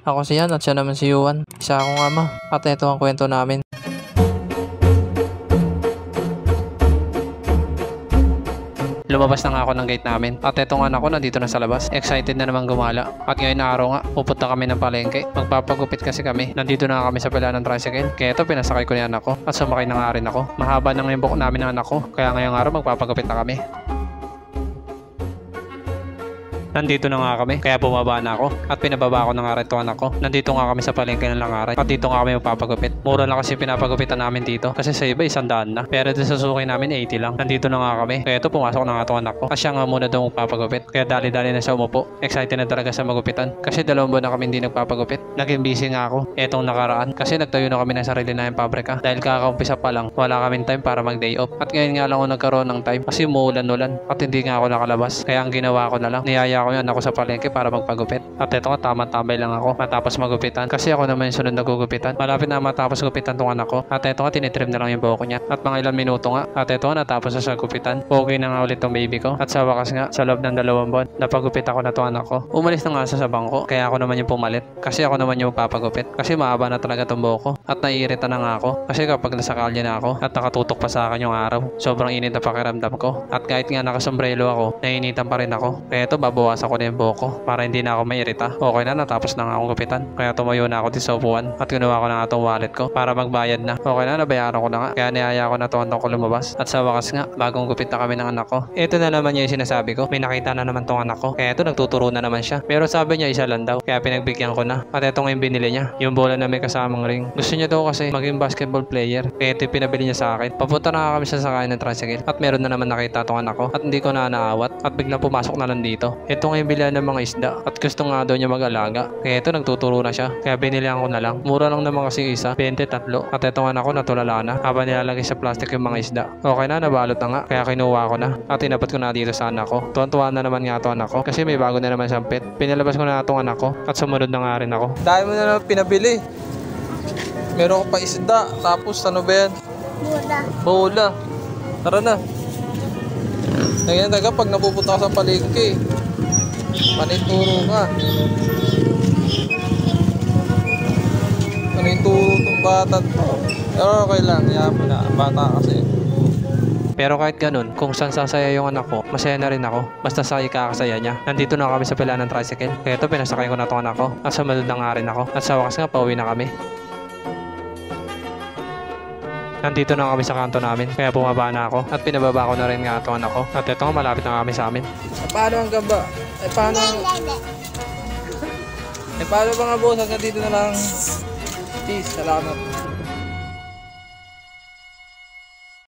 Ako si Yan at siya naman si Yuan. Isa akong ama at ito ang kwento namin. Lumabas na nga ako ng gate namin at etong anak ko nandito na sa labas. Excited na naman gumala. At ngayon na araw nga, pupunta kami ng palengke. Magpapagupit kasi kami. Nandito na kami sa pila ng tricycle. Kaya ito pinasakay ko ni anak ko at sumakay na nga rin ako. Mahaba na yung buhok namin ng anak ko. Kaya ngayong araw magpapagupit na kami. Nandito na nga kami, kaya bumaba na ako at pinababa ko na nga rin ito anak ko. Nandito nga kami sa palengke ng Langaray at dito nga kami magpapagupit. Mura lang kasi pinapagupitan namin dito kasi sa iba 100 na. Pero dito sa suki namin 80 lang. Nandito na nga kami, kaya ito pumasok na nga ito anak ko. At siya nga muna daw magpapagupit. Kaya dali-dali na siya umupo. Excited na talaga sa magupitan kasi 2 buwan na kami hindi nagpapagupit. Naging busy nga ako etong nakaraan kasi nagtayo na kami ng sarili na yung pabrika. Dahil kakaumpisa pa lang, wala kaming time para mag day off. At ngayon nga lang ako nagkaroon ng time kasi umuulan-ulan at hindi nga ako nakalabas. Kaya ang ginawa ko na lang, niyaya ko yung anak ko sa palengke para magpagupit. At ito nga tama-tambay lang ako matapos magupitan kasi ako naman yung sunod na gugupitan. Malapit na matapos gupitan tong anak ko. At ito nga tinitrim na lang yung buhok niya. At mga ilang minuto nga. At ito nga natapos na sa gupitan. Okay na nga ulit tong baby ko. At sa wakas nga sa loob ng 2 buwan napagupit ako na tong anak ko. Umalis na nga sa bangko kaya ako naman yung pumalit. Kasi ako naman yung papagupit. Kasi mahaba na talaga tong buhok ko. At naiirita na nga ako. Kasi kapag nasa kalye na ako at nakatutok pa sa akin yung araw, sobrang init na pakiramdam ko. At kahit nga nakasombrelo ako, nainitan pa rin ako. Kaya ito babawasan ko na yung buhok ko para hindi na ako mairita. Okay na, natapos na nga akong gupitan. Kaya tumayo na ako di sa upuan at kinuha ko na nga itong wallet ko para magbayad na. Okay na, nabayaran ko na nga. Kaya niyaya ko na ito ko lumabas. At sa wakas nga, bagong gupit na kami ng anak ko. Ito na naman yung sinasabi ko. May nakita na naman tong anak ko. Kaya ito nagtuturo na naman siya. Pero sabi niya isa lang daw. Kaya pinagbigyan ko na. At ito nga yung binili niya. Yung bola na may kasamang ring. Gusto niya daw kasi maging basketball player. Kaya ito yung pinabili niya sa akin. Papunta na kami sa sakayan ng tricycle. At meron na naman nakita tong anak ko. At hindi ko na naawat. At biglang pumasok na lang dito. Ito nga yung bilihan ng mga isda. At gusto nga daw niya mag-alaga. Kaya ito nagtuturo na siya. Kaya binilihan ko na lang. Mura lang naman kasi isa. 23. At ito nga ako natulala na. Habang nilalagay sa plastic yung mga isda. Okay na, nabalot na nga. Kaya kinuha ko na. At tinapat ko na dito sa anak ko. Tuwan-tuwa na naman nga ito anak ko. Kasi may bago na naman siyang pet. Pinalabas ko na itong anak ko. At sumunod na nga rin ako. Dahil mo na naman pinabili. Meron ko pa isda. Tapos ano ba yan? Bola. Tara na. Ngayon talaga pag napupunta ka sa palengke, panituro ka. Panituro itong bata to. Pero okay lang, yaman mo na. Bata kasi. Pero kahit ganun, kung saan sasaya yung anak ko, masaya na rin ako. Basta sa ikakasaya niya. Nandito na kami sa pila ng tricycle. Kaya ito pinasakay ko na itong anak ko. At sumunod na nga rin ako. At sa wakas nga, pauwi na kami. Nandito na kami sa kanto namin, kaya bumaba na ako at pinababa ko na rin nga ito anak ko. At ito nga malapit na kami sa amin. Paano ang gamba? Paano? Paano ba nga boss? Hanggang dito na lang. Peace, salamat.